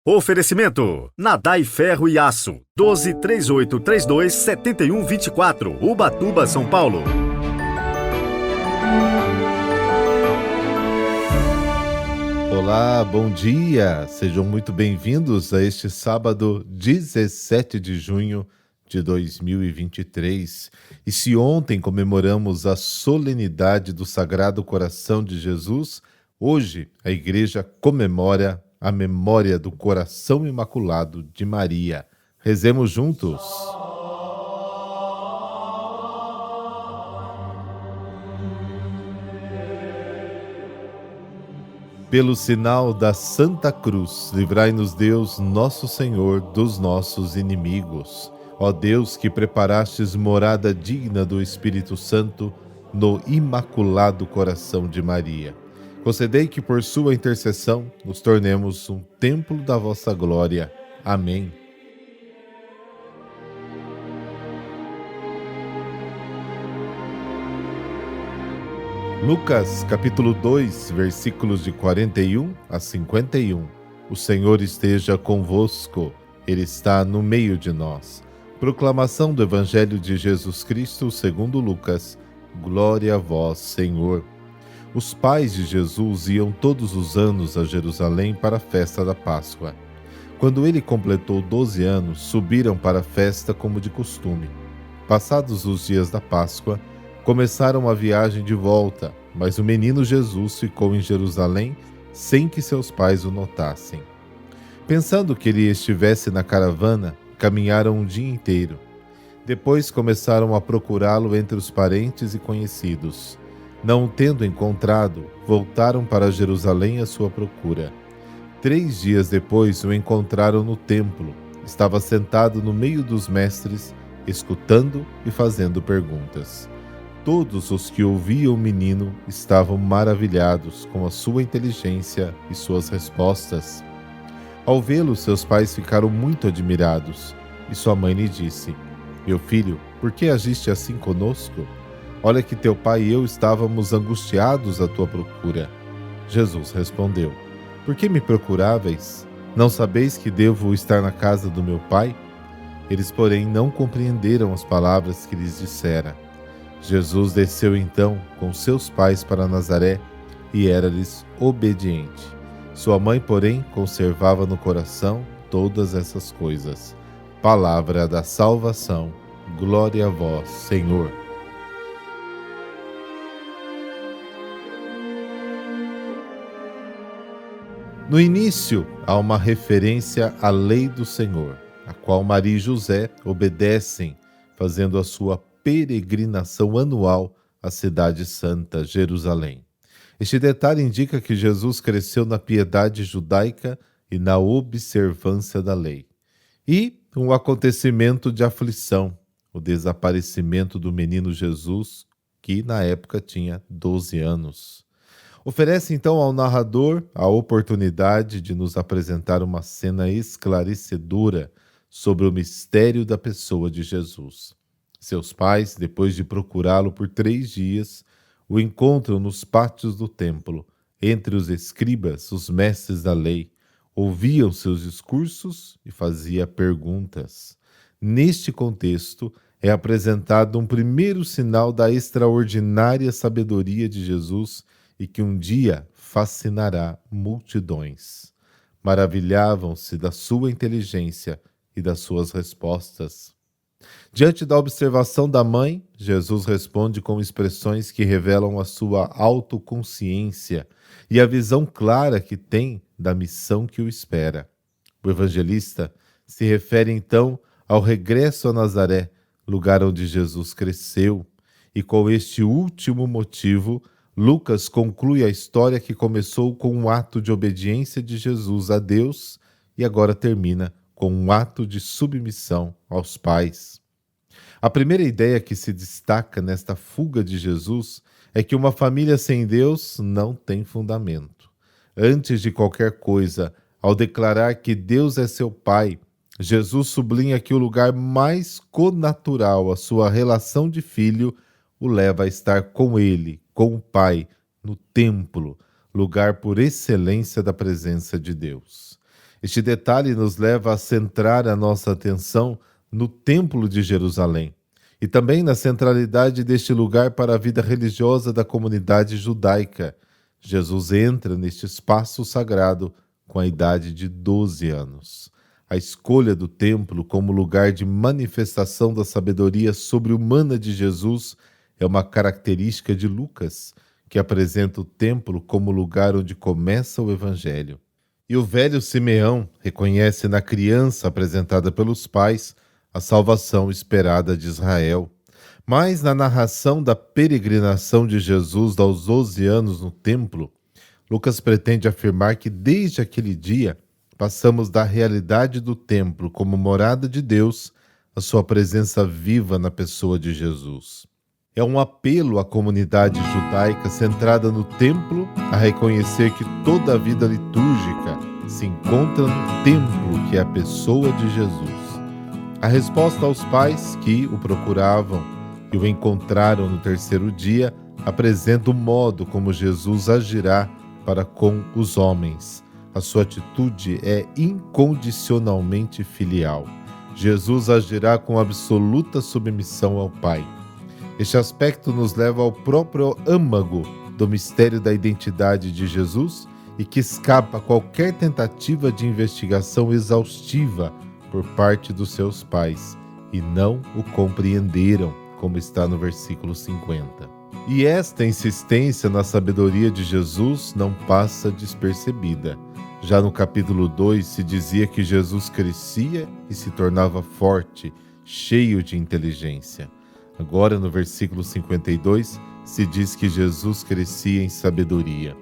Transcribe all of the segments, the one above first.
Oferecimento: Nadai Ferro e Aço, 1238327124, Ubatuba, São Paulo. Olá, bom dia! Sejam muito bem-vindos a este sábado 17 de junho de 2023. E se ontem comemoramos a solenidade do Sagrado Coração de Jesus, hoje a Igreja comemora a memória do Coração Imaculado de Maria. Rezemos juntos. Pelo sinal da Santa Cruz, livrai-nos Deus, nosso Senhor, dos nossos inimigos. Ó Deus, que preparastes morada digna do Espírito Santo no Imaculado Coração de Maria, concedei que por sua intercessão nos tornemos um templo da vossa glória. Amém. Lucas, capítulo 2, versículos de 41 a 51. O Senhor esteja convosco, Ele está no meio de nós. Proclamação do Evangelho de Jesus Cristo segundo Lucas. Glória a vós, Senhor. Os pais de Jesus iam todos os anos a Jerusalém para a festa da Páscoa. Quando ele completou 12 anos, subiram para a festa como de costume. Passados os dias da Páscoa, começaram a viagem de volta, mas o menino Jesus ficou em Jerusalém sem que seus pais o notassem. Pensando que ele estivesse na caravana, caminharam um dia inteiro. Depois começaram a procurá-lo entre os parentes e conhecidos. Não o tendo encontrado, voltaram para Jerusalém à sua procura. 3 dias depois o encontraram no templo. Estava sentado no meio dos mestres, escutando e fazendo perguntas. Todos os que ouviam o menino estavam maravilhados com a sua inteligência e suas respostas. Ao vê-lo, seus pais ficaram muito admirados, e sua mãe lhe disse: Meu filho, por que agiste assim conosco? Olha que teu pai e eu estávamos angustiados à tua procura. Jesus respondeu: Por que me procuráveis? Não sabeis que devo estar na casa do meu pai? Eles, porém, não compreenderam as palavras que lhes dissera. Jesus desceu então com seus pais para Nazaré e era-lhes obediente. Sua mãe, porém, conservava no coração todas essas coisas. Palavra da salvação. Glória a vós, Senhor. No início, há uma referência à lei do Senhor, a qual Maria e José obedecem, fazendo a sua peregrinação anual à cidade santa, Jerusalém. Este detalhe indica que Jesus cresceu na piedade judaica e na observância da lei. E um acontecimento de aflição, o desaparecimento do menino Jesus, que na época tinha 12 anos. Oferece então ao narrador a oportunidade de nos apresentar uma cena esclarecedora sobre o mistério da pessoa de Jesus. Seus pais, depois de procurá-lo por 3 dias, o encontram nos pátios do templo, entre os escribas, os mestres da lei, ouviam seus discursos e fazia perguntas. Neste contexto, é apresentado um primeiro sinal da extraordinária sabedoria de Jesus e que um dia fascinará multidões. Maravilhavam-se da sua inteligência e das suas respostas. Diante da observação da mãe, Jesus responde com expressões que revelam a sua autoconsciência e a visão clara que tem da missão que o espera. O evangelista se refere então ao regresso a Nazaré, lugar onde Jesus cresceu, e com este último motivo, Lucas conclui a história que começou com um ato de obediência de Jesus a Deus e agora termina com um ato de submissão aos pais. A primeira ideia que se destaca nesta fuga de Jesus é que uma família sem Deus não tem fundamento. Antes de qualquer coisa, ao declarar que Deus é seu Pai, Jesus sublinha que o lugar mais connatural à sua relação de filho o leva a estar com ele, com o Pai, no templo, lugar por excelência da presença de Deus. Este detalhe nos leva a centrar a nossa atenção no Templo de Jerusalém e também na centralidade deste lugar para a vida religiosa da comunidade judaica. Jesus entra neste espaço sagrado com a idade de 12 anos. A escolha do templo como lugar de manifestação da sabedoria sobre-humana de Jesus é uma característica de Lucas, que apresenta o templo como lugar onde começa o Evangelho. E o velho Simeão reconhece na criança apresentada pelos pais a salvação esperada de Israel. Mas na narração da peregrinação de Jesus aos 12 anos no templo, Lucas pretende afirmar que desde aquele dia passamos da realidade do templo como morada de Deus à sua presença viva na pessoa de Jesus. É um apelo à comunidade judaica centrada no templo a reconhecer que toda a vida litúrgica se encontra no templo, que é a pessoa de Jesus. A resposta aos pais que o procuravam e o encontraram no terceiro dia apresenta o modo como Jesus agirá para com os homens. A sua atitude é incondicionalmente filial. Jesus agirá com absoluta submissão ao Pai. Este aspecto nos leva ao próprio âmago do mistério da identidade de Jesus e que escapa a qualquer tentativa de investigação exaustiva por parte dos seus pais, e não o compreenderam, como está no versículo 50. E esta insistência na sabedoria de Jesus não passa despercebida. Já no capítulo 2 se dizia que Jesus crescia e se tornava forte, cheio de inteligência. Agora, no versículo 52, se diz que Jesus crescia em sabedoria.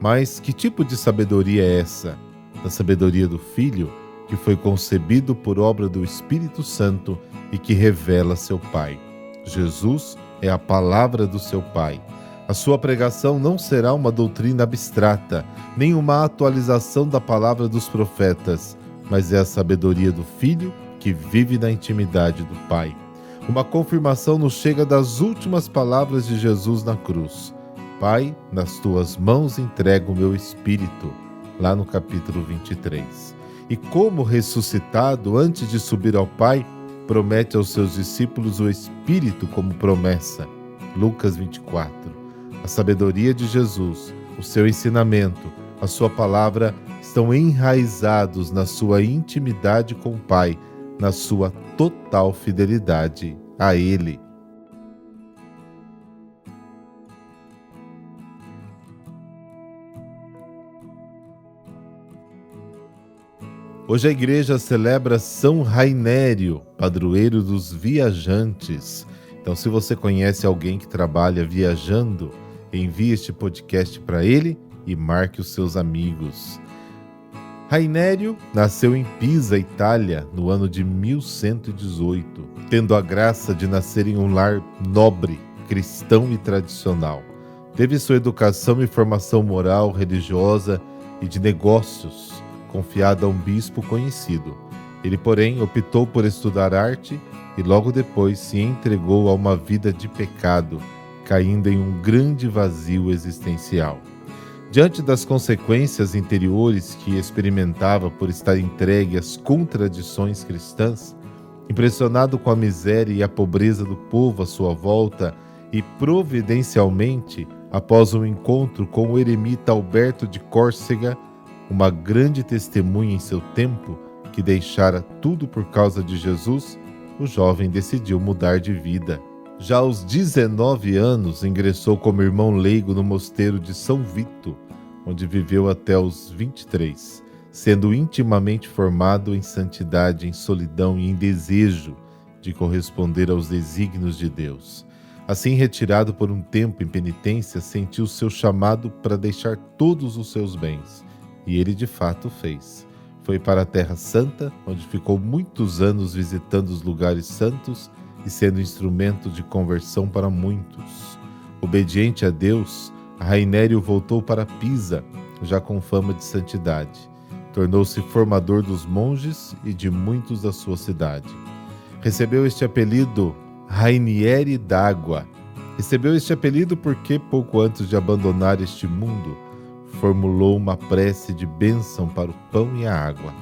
Mas que tipo de sabedoria é essa? A sabedoria do Filho, que foi concebido por obra do Espírito Santo e que revela seu Pai. Jesus é a palavra do seu Pai. A sua pregação não será uma doutrina abstrata, nem uma atualização da palavra dos profetas, mas é a sabedoria do Filho que vive na intimidade do Pai. Uma confirmação nos chega das últimas palavras de Jesus na cruz. Pai, nas tuas mãos entrego o meu espírito, lá no capítulo 23. E como ressuscitado antes de subir ao Pai, promete aos seus discípulos o Espírito como promessa. Lucas 24. A sabedoria de Jesus, o seu ensinamento, a sua palavra estão enraizados na sua intimidade com o Pai, na sua total fidelidade a Ele. Hoje a igreja celebra São Rainério, padroeiro dos viajantes. Então, se você conhece alguém que trabalha viajando, envie este podcast para ele e marque os seus amigos. Rainério nasceu em Pisa, Itália, no ano de 1118, tendo a graça de nascer em um lar nobre, cristão e tradicional. Teve sua educação e formação moral, religiosa e de negócios confiada a um bispo conhecido. Ele, porém, optou por estudar arte e logo depois se entregou a uma vida de pecado, caindo em um grande vazio existencial. Diante das consequências interiores que experimentava por estar entregue às contradições cristãs, impressionado com a miséria e a pobreza do povo à sua volta e providencialmente, após um encontro com o eremita Alberto de Córcega, uma grande testemunha em seu tempo, que deixara tudo por causa de Jesus, o jovem decidiu mudar de vida. Já aos 19 anos, ingressou como irmão leigo no mosteiro de São Vito, onde viveu até os 23, sendo intimamente formado em santidade, em solidão e em desejo de corresponder aos desígnios de Deus. Assim, retirado por um tempo em penitência, sentiu seu chamado para deixar todos os seus bens. E ele de fato fez. Foi para a Terra Santa, onde ficou muitos anos visitando os lugares santos e sendo instrumento de conversão para muitos. Obediente a Deus, Rainério voltou para Pisa, já com fama de santidade. Tornou-se formador dos monges e de muitos da sua cidade. Recebeu este apelido Rainieri d'Água. Recebeu este apelido porque, pouco antes de abandonar este mundo, formulou uma prece de bênção para o pão e a água.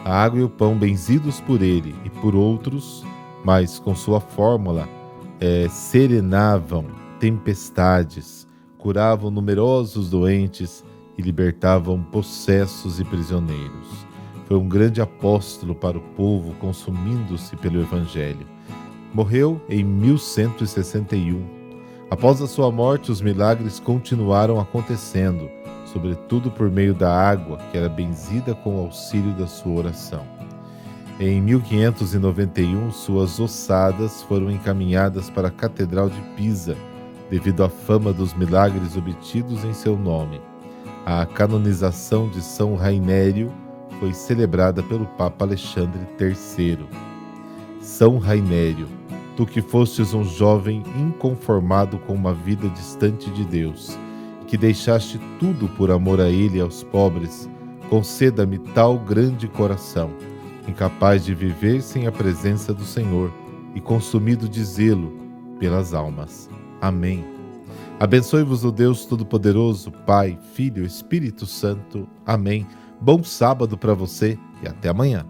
A água e o pão, benzidos por ele e por outros, mas com sua fórmula, serenavam tempestades, curavam numerosos doentes e libertavam possessos e prisioneiros. Foi um grande apóstolo para o povo, consumindo-se pelo Evangelho. Morreu em 1161. Após a sua morte, os milagres continuaram acontecendo, sobretudo por meio da água, que era benzida com o auxílio da sua oração. Em 1591, suas ossadas foram encaminhadas para a Catedral de Pisa, devido à fama dos milagres obtidos em seu nome. A canonização de São Rainério foi celebrada pelo Papa Alexandre III. São Rainério, tu que fostes um jovem inconformado com uma vida distante de Deus, que deixaste tudo por amor a Ele e aos pobres, conceda-me tal grande coração, incapaz de viver sem a presença do Senhor e consumido de zelo pelas almas. Amém. Abençoe-vos o Deus Todo-Poderoso, Pai, Filho e Espírito Santo. Amém. Bom sábado para você e até amanhã.